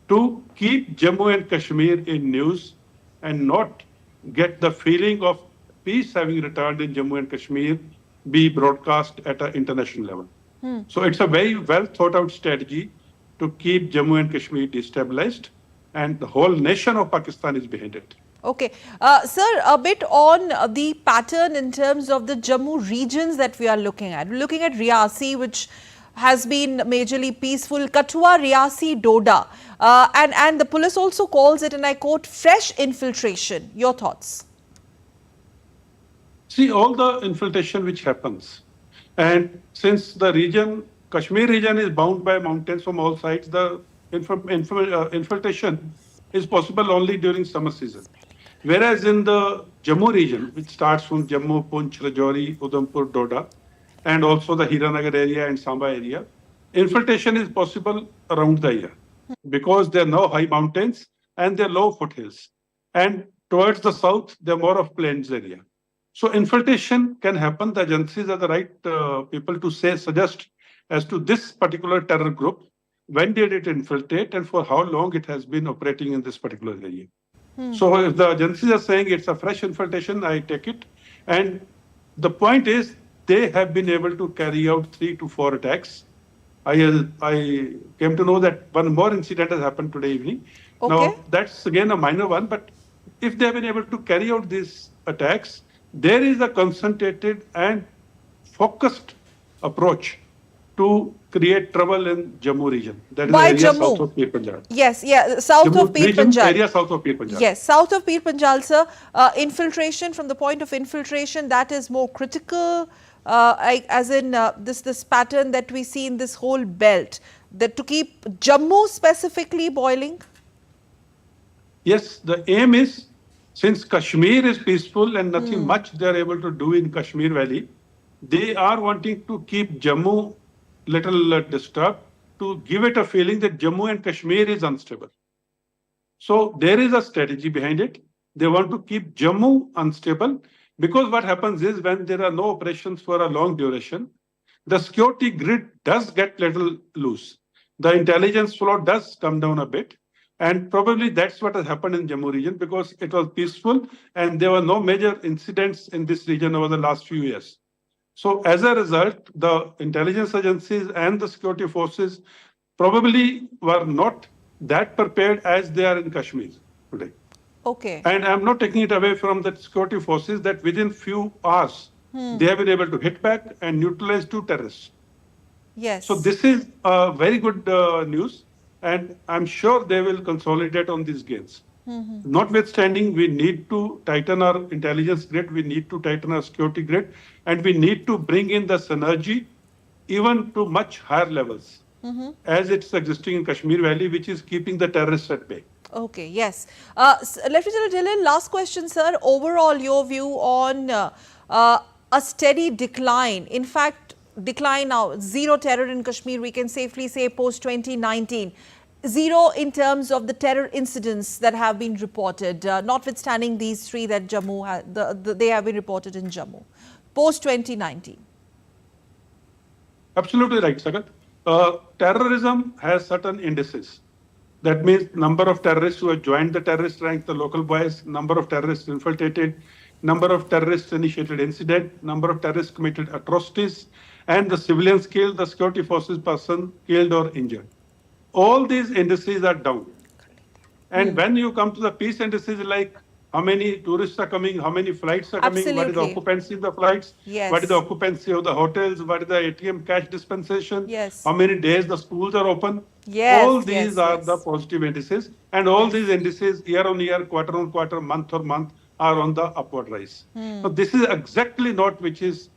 to keep Jammu and Kashmir in news and not get the feeling of peace having returned in Jammu and Kashmir be broadcast at an international level. So it's a very well thought out strategy to keep Jammu and Kashmir destabilized, and the whole nation of Pakistan is behind it. Okay. Sir, a bit on the pattern in terms of the Jammu regions that we are looking at. We're looking at Riyasi, which has been majorly peaceful, Kathua, Riyasi, Doda. And the police also calls it, and I quote, fresh infiltration. Your thoughts? See, all the infiltration which happens, and since the region, Kashmir region is bound by mountains from all sides, the infiltration is possible only during summer season. Whereas in the Jammu region, which starts from Jammu, Poonch, Rajouri, Udhampur, Doda, and also the Hiranagar area and Samba area, infiltration is possible around the year because there are no high mountains and there are low foothills. And towards the south, there are more of plains area. So infiltration can happen. The agencies are the right people to suggest as to this particular terror group, when did it infiltrate and for how long it has been operating in this particular area. So if the agencies are saying it's a fresh infiltration, I take it. And the point is, they have been able to carry out 3 to 4 attacks. I came to know that one more incident has happened today evening. Okay. Now, that's again a minor one, but if they have been able to carry out these attacks, there is a concentrated and focused approach to create trouble in Jammu region. That is the area south of Pir Panjal. Yes, south Jammu of Pir region, Panjal. Area south of Pir Panjal. Yes, south of Pir Panjal, sir. Infiltration, from the point of infiltration, that is more critical, as in this pattern that we see in this whole belt, that to keep Jammu specifically boiling? Yes, the aim is, since Kashmir is peaceful and nothing much they are able to do in Kashmir Valley, they are wanting to keep Jammu little disturbed, to give it a feeling that Jammu and Kashmir is unstable. So there is a strategy behind it. They want to keep Jammu unstable, because what happens is when there are no operations for a long duration, the security grid does get little loose. The intelligence flow does come down a bit. And probably that's what has happened in Jammu region, because it was peaceful and there were no major incidents in this region over the last few years. So as a result, the intelligence agencies and the security forces probably were not that prepared as they are in Kashmir today. Okay. And I'm not taking it away from the security forces that within few hours, they have been able to hit back and neutralize 2 terrorists. Yes. So this is very good news, and I'm sure they will consolidate on these gains. Notwithstanding, we need to tighten our intelligence grid, we need to tighten our security grid, and we need to bring in the synergy even to much higher levels, as it's existing in Kashmir Valley, which is keeping the terrorists at bay. Okay, yes. Lieutenant Dillon, last question, sir. Overall, your view on a steady decline, in fact, decline now, zero terror in Kashmir, we can safely say post-2019. Zero in terms of the terror incidents that have been reported, notwithstanding these 3 that Jammu they have been reported in Jammu, post-2019. Absolutely right, Sagat. Terrorism has certain indices. That means number of terrorists who have joined the terrorist rank, the local boys, number of terrorists infiltrated, number of terrorists initiated incident, number of terrorists committed atrocities, and the civilians killed, the security forces person killed or injured. All these indices are down. And when you come to the peace indices, like how many tourists are coming, how many flights are coming, what is the occupancy of the flights, what is the occupancy of the hotels, what is the ATM cash dispensation, how many days the schools are open. All these are the positive indices, and all these indices year on year, quarter on quarter, month on month are on the upward rise. So this is exactly not which is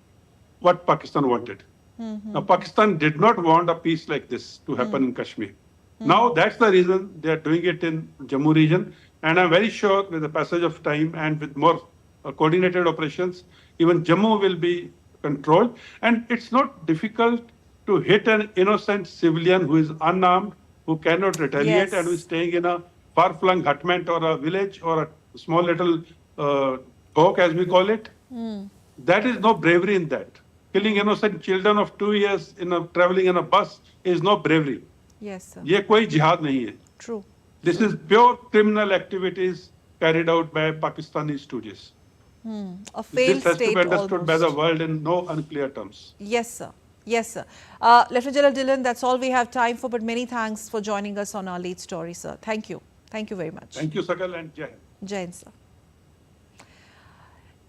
what Pakistan wanted. Now, Pakistan did not want a peace like this to happen in Kashmir. Now that's the reason they are doing it in Jammu region, and I'm very sure with the passage of time and with more coordinated operations, even Jammu will be controlled. And it's not difficult to hit an innocent civilian who is unarmed, who cannot retaliate, and who is staying in a far-flung hutment or a village or a small little talk, as we call it. That is no bravery in that. Killing innocent children of 2 years traveling in a bus is no bravery. Yes, sir. ये कोई jihad नहीं है. True. This is pure criminal activities carried out by Pakistani stooges. A failed this has state to be understood almost. by the world in no unclear terms. Yes, sir. Yes, sir. Lieutenant General Dillon, that's all we have time for, but many thanks for joining us on our lead story, sir. Thank you. Thank you very much. Thank you, Sakal, and Jai. Jai Hind, sir.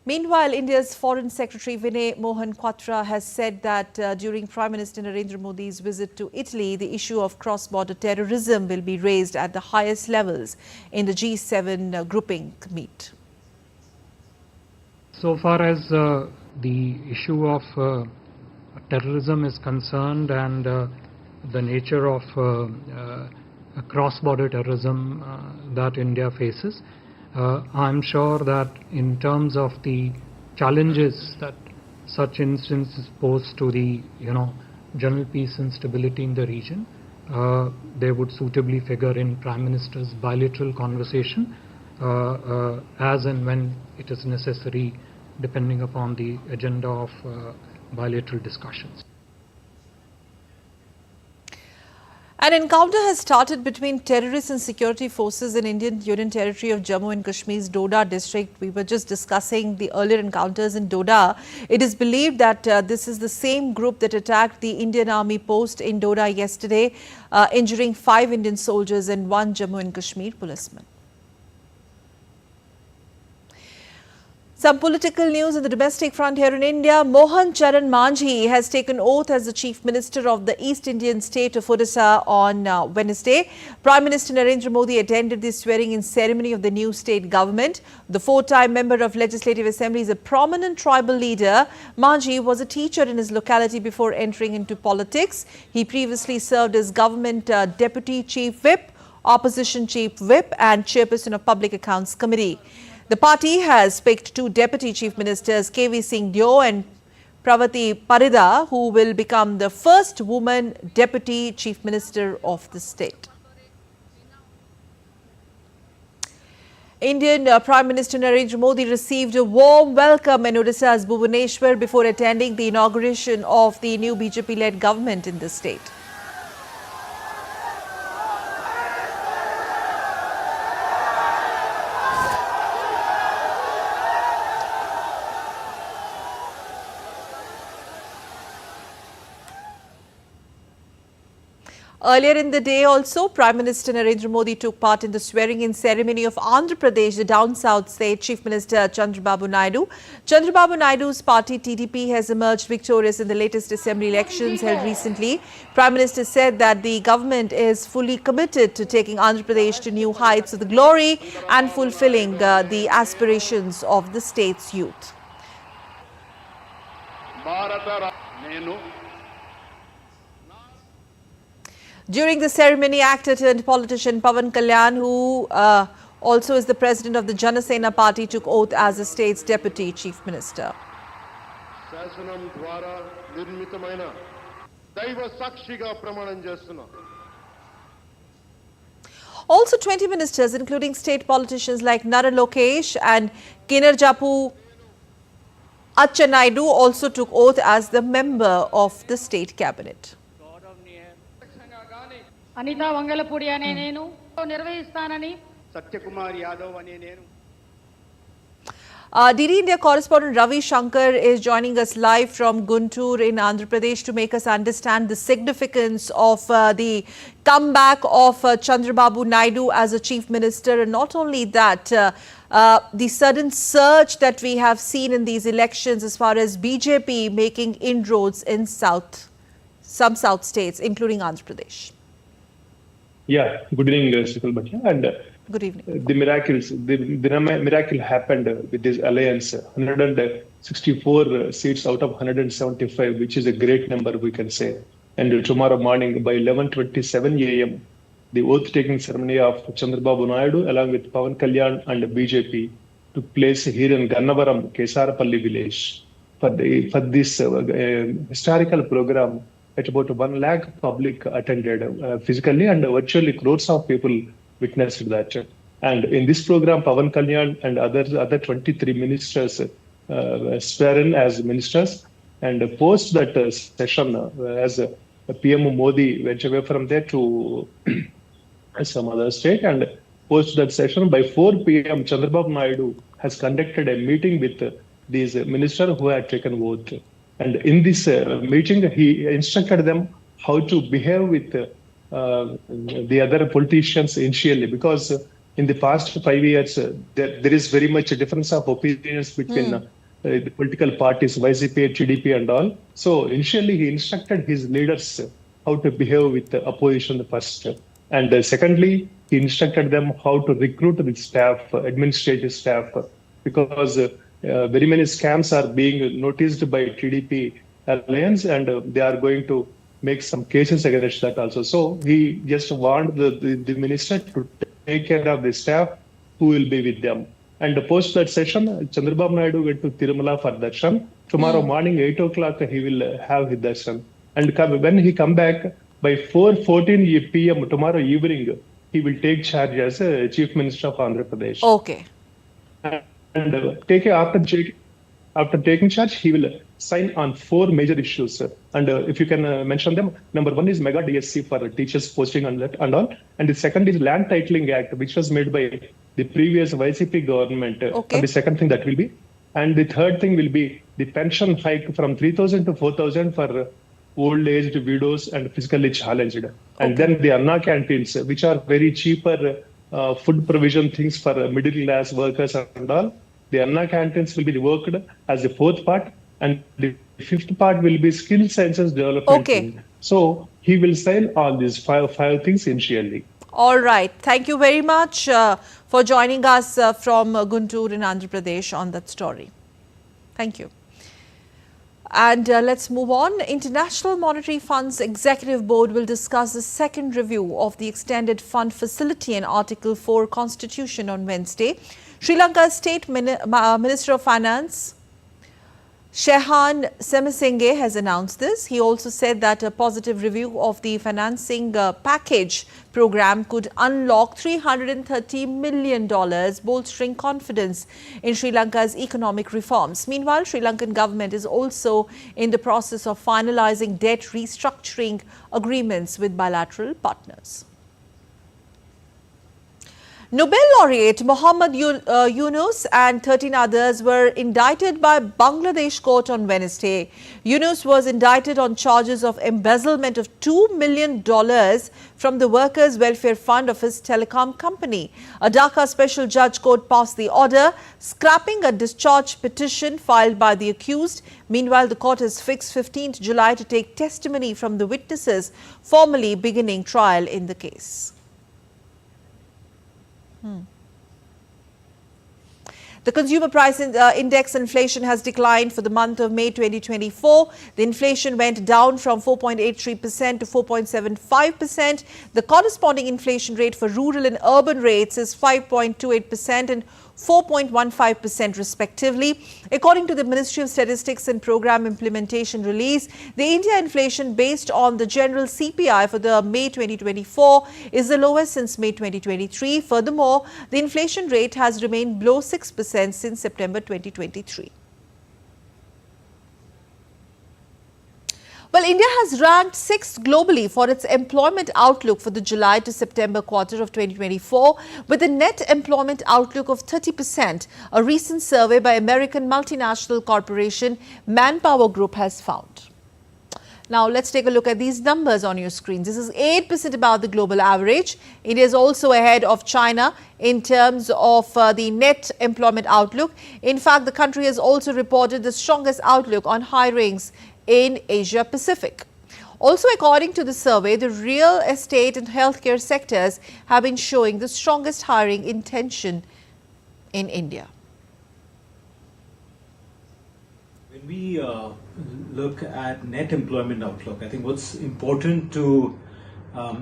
Meanwhile, India's Foreign Secretary Vinay Mohan Kwatra has said that during Prime Minister Narendra Modi's visit to Italy, the issue of cross-border terrorism will be raised at the highest levels in the G7 grouping meet. So far as the issue of terrorism is concerned and the nature of cross-border terrorism that India faces, I'm sure that in terms of the challenges that such instances pose to the general peace and stability in the region, they would suitably figure in Prime Minister's bilateral conversation as and when it is necessary, depending upon the agenda of bilateral discussions. An encounter has started between terrorists and security forces in Indian Union Territory of Jammu and Kashmir's Doda district. We were just discussing the earlier encounters in Doda. It is believed that this is the same group that attacked the Indian Army post in Doda yesterday, injuring 5 Indian soldiers and 1 Jammu and Kashmir policeman. Some political news in the domestic front here in India. Mohan Charan Manjhi has taken oath as the Chief Minister of the East Indian state of Odisha on Wednesday. Prime Minister Narendra Modi attended the swearing-in ceremony of the new state government. The 4-time member of Legislative Assembly is a prominent tribal leader. Manjhi was a teacher in his locality before entering into politics. He previously served as government deputy chief whip Opposition Chief Whip and Chairperson of Public Accounts Committee. The party has picked two Deputy Chief Ministers, KV Singh Deo and Pravati Parida, who will become the first woman Deputy Chief Minister of the state. Indian Prime Minister Narendra Modi received a warm welcome in Odisha's Bhubaneswar before attending the inauguration of the new BJP-led government in the state. Earlier in the day also, Prime Minister Narendra Modi took part in the swearing-in ceremony of Andhra Pradesh, the down-south state Chief Minister Chandrababu Naidu. Chandrababu Naidu's party TDP has emerged victorious in the latest assembly elections held recently. Prime Minister said that the government is fully committed to taking Andhra Pradesh to new heights of the glory and fulfilling the aspirations of the state's youth. During the ceremony, actor turned politician Pawan Kalyan, who also is the president of the Jana Sena party, took oath as the state's deputy chief minister. Also, 20 ministers, including state politicians like Nara Lokesh and Kinarjapu Achanaidu, also took oath as the member of the state cabinet. Anita Vangalapudi ane nenu nirvahistanani Satyakumar Yadav ane nenu. DD India correspondent Ravi Shankar is joining us live from Guntur in Andhra Pradesh to make us understand the significance of the comeback of Chandrababu Naidu as a chief minister, and not only that, the sudden surge that we have seen in these elections as far as BJP making inroads in some south states, including Andhra Pradesh. Yeah, good evening, Shikal Bhatia. And good evening. The miracle happened with this alliance. 164 seats out of 175, which is a great number, we can say. And tomorrow morning by 11:27 a.m., the oath-taking ceremony of Chandrababu Naidu along with Pawan Kalyan and BJP took place here in Gannavaram, Kesarapalli village. For this historical program, at about 1 lakh public attended physically, and virtually crores of people witnessed that. And in this program, Pawan Kalyan and other 23 ministers swear in as ministers. And post that session, as PM Modi went away from there to some other state, and post that session by 4 p.m., Chandrababu Naidu has conducted a meeting with these ministers who had taken oath. And in this meeting, he instructed them how to behave with the other politicians initially, because in the past 5 years, there is very much a difference of opinions between the political parties, YCP, TDP and all. So initially, he instructed his leaders how to behave with the opposition first. And secondly, he instructed them how to recruit the staff, administrative staff, because very many scams are being noticed by TDP alliance, and they are going to make some cases against that also. So he just warned the minister to take care of the staff who will be with them. And post that session, Chandrababu Naidu went to Tirumala for darshan. Tomorrow morning, 8 o'clock, he will have his darshan. And when he come back, by 4:14 p.m. tomorrow evening, he will take charge as Chief Minister of Andhra Pradesh. Okay. And after taking charge, he will sign on 4 major issues. And if you can mention them, number 1 is mega DSC for teachers posting and all. And the second is Land Titling Act, which was made by the previous YCP government. Okay. And the second thing that will be. And the third thing will be the pension hike from 3,000 to 4,000 for old-aged widows and physically challenged. And then the Anna canteens, which are very cheaper food provision things for middle-class workers and all. The Anna canteens will be worked as the 4th part, and the 5th part will be skill sciences development. Okay. So he will sign all these five things initially. All right. Thank you very much for joining us from Guntur in Andhra Pradesh on that story. Thank you. And let's move on. International Monetary Fund's Executive Board will discuss the second review of the Extended Fund Facility and Article 4 Constitution on Wednesday. Sri Lanka's State Minister of Finance, Shehan Semasenge, has announced this. He also said that a positive review of the financing package program could unlock $330 million, bolstering confidence in Sri Lanka's economic reforms. Meanwhile, Sri Lankan government is also in the process of finalizing debt restructuring agreements with bilateral partners. Nobel laureate Muhammad Yunus and 13 others were indicted by Bangladesh court on Wednesday. Yunus was indicted on charges of embezzlement of $2 million from the Workers' Welfare Fund of his telecom company. A Dhaka special judge court passed the order, scrapping a discharge petition filed by the accused. Meanwhile, the court has fixed 15th July to take testimony from the witnesses, formally beginning trial in the case. The consumer price index inflation has declined for the month of May 2024. The inflation went down from 4.83% to 4.75%. The corresponding inflation rate for rural and urban rates is 5.28% and 4.15% respectively. According to the Ministry of Statistics and Program Implementation release, the India inflation based on the general CPI for the May 2024 is the lowest since May 2023. Furthermore, the inflation rate has remained below 6% since September 2023. Well, India has ranked 6th globally for its employment outlook for the July to September quarter of 2024, with a net employment outlook of 30%, a recent survey by American multinational corporation Manpower Group has found. Now, let's take a look at these numbers on your screen. This is 8% above the global average. India is also ahead of China in terms of the net employment outlook. In fact, the country has also reported the strongest outlook on hirings in Asia Pacific. Also, according to the survey, the real estate and healthcare sectors have been showing the strongest hiring intention in India. When we look at net employment outlook, I think what's important to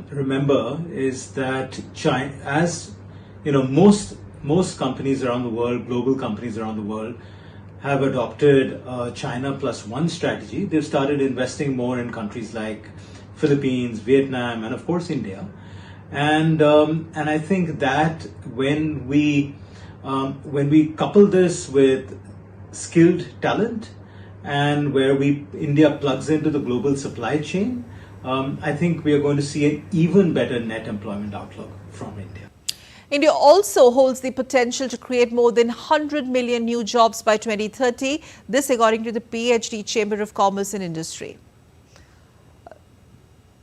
remember is that China, as you know, most companies around the world, global companies around the world, have adopted China plus one strategy. They've started investing more in countries like Philippines, Vietnam, and of course India. And I think that when we couple this with skilled talent and where India plugs into the global supply chain, I think we are going to see an even better net employment outlook from India. India also holds the potential to create more than 100 million new jobs by 2030. This according to the PhD Chamber of Commerce and Industry.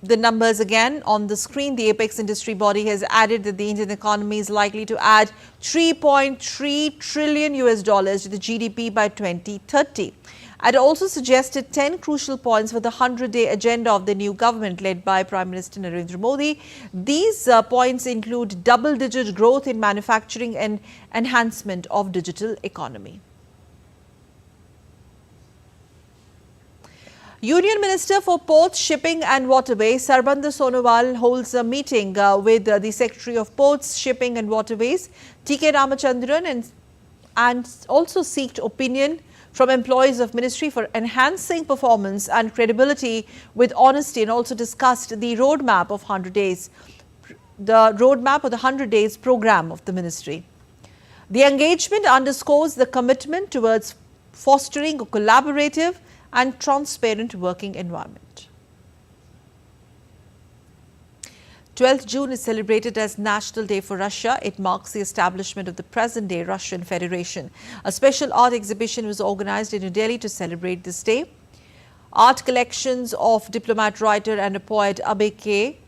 The numbers again on the screen. The apex industry body has added that the Indian economy is likely to add $3.3 trillion to the GDP by 2030. It also suggested 10 crucial points for the 100-day agenda of the new government led by Prime Minister Narendra Modi. These points include double-digit growth in manufacturing and enhancement of digital economy. Union Minister for Ports, Shipping and Waterways, Sarabanda Sonowal, holds a meeting with the Secretary of Ports, Shipping and Waterways, T.K. Ramachandran, and also sought opinion from employees of ministry for enhancing performance and credibility with honesty, and also discussed the roadmap of 100 days, the roadmap of the 100 days program of the ministry. The engagement underscores the commitment towards fostering a collaborative and transparent working environment. 12th June is celebrated as National Day for Russia. It marks the establishment of the present-day Russian Federation. A special art exhibition was organized in New Delhi to celebrate this day. Art collections of diplomat, writer and a poet Abhay K.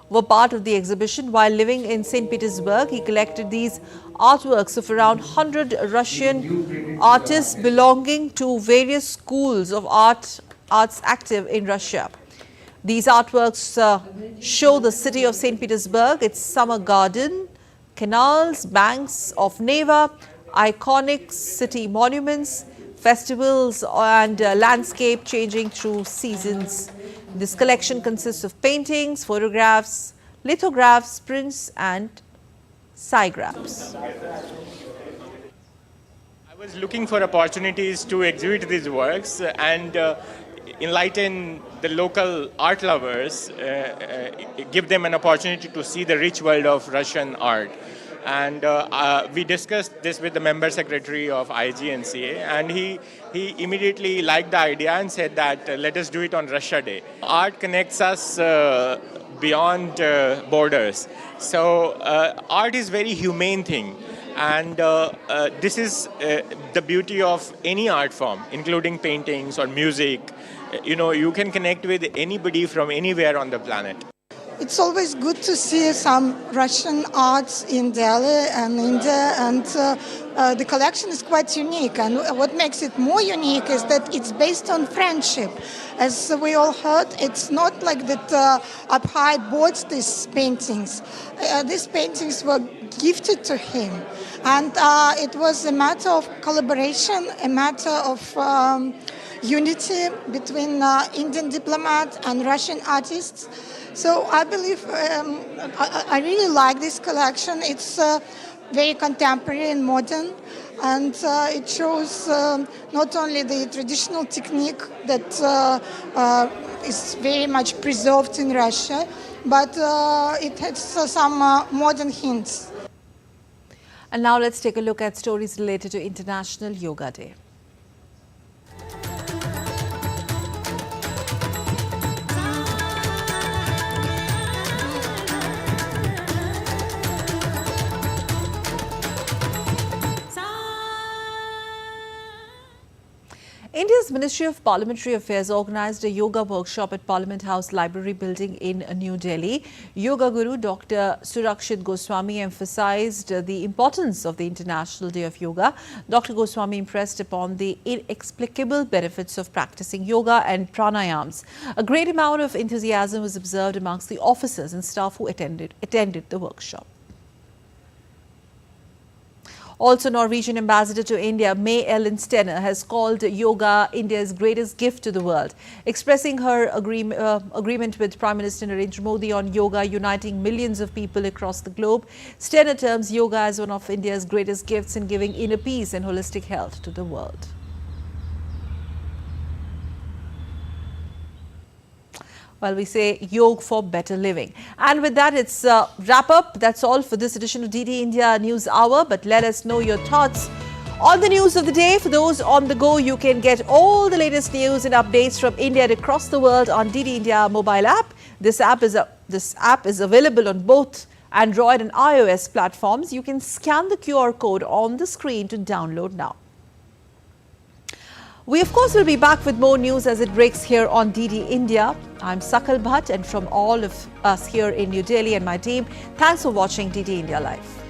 were part of the exhibition. While living in St. Petersburg, he collected these artworks of around 100 Russian artists belonging to various schools of arts active in Russia. These artworks show the city of St. Petersburg, its summer garden, canals, banks of Neva, iconic city monuments, festivals and landscape changing through seasons. This collection consists of paintings, photographs, lithographs, prints and sigraphs. I was looking for opportunities to exhibit these works and enlighten the local art lovers, give them an opportunity to see the rich world of Russian art. And we discussed this with the member secretary of IGNCA, and he immediately liked the idea and said that let us do it on Russia Day. Art connects us beyond borders. So art is very humane thing. And this is the beauty of any art form, including paintings or music. You know, you can connect with anybody from anywhere on the planet. It's always good to see some Russian arts in Delhi and India, and the collection is quite unique. And what makes it more unique is that it's based on friendship. As we all heard, it's not like that Abhay bought these paintings. These paintings were gifted to him. And it was a matter of collaboration, a matter of unity between Indian diplomat and Russian artists. So I believe, I really like this collection. It's very contemporary and modern, and it shows not only the traditional technique that is very much preserved in Russia, but it has some modern hints. And now let's take a look at stories related to International Yoga Day. India's Ministry of Parliamentary Affairs organised a yoga workshop at Parliament House Library building in New Delhi. Yoga Guru Dr. Surakshit Goswami emphasised the importance of the International Day of Yoga. Dr. Goswami impressed upon the inexplicable benefits of practicing yoga and pranayams. A great amount of enthusiasm was observed amongst the officers and staff who attended the workshop. Also, Norwegian ambassador to India, May Ellen Stenner, has called yoga India's greatest gift to the world. Expressing her agreement with Prime Minister Narendra Modi on yoga uniting millions of people across the globe, Stenner terms yoga as one of India's greatest gifts in giving inner peace and holistic health to the world. Well, we say yoga for better living. And with that, it's a wrap up. That's all for this edition of DD India News Hour. But let us know your thoughts on the news of the day. For those on the go, you can get all the latest news and updates from India and across the world on DD India mobile app. This app is available on both Android and iOS platforms. You can scan the QR code on the screen to download now. We, of course, will be back with more news as it breaks here on DD India. I'm Sakal Bhatt, and from all of us here in New Delhi and my team, thanks for watching DD India Live.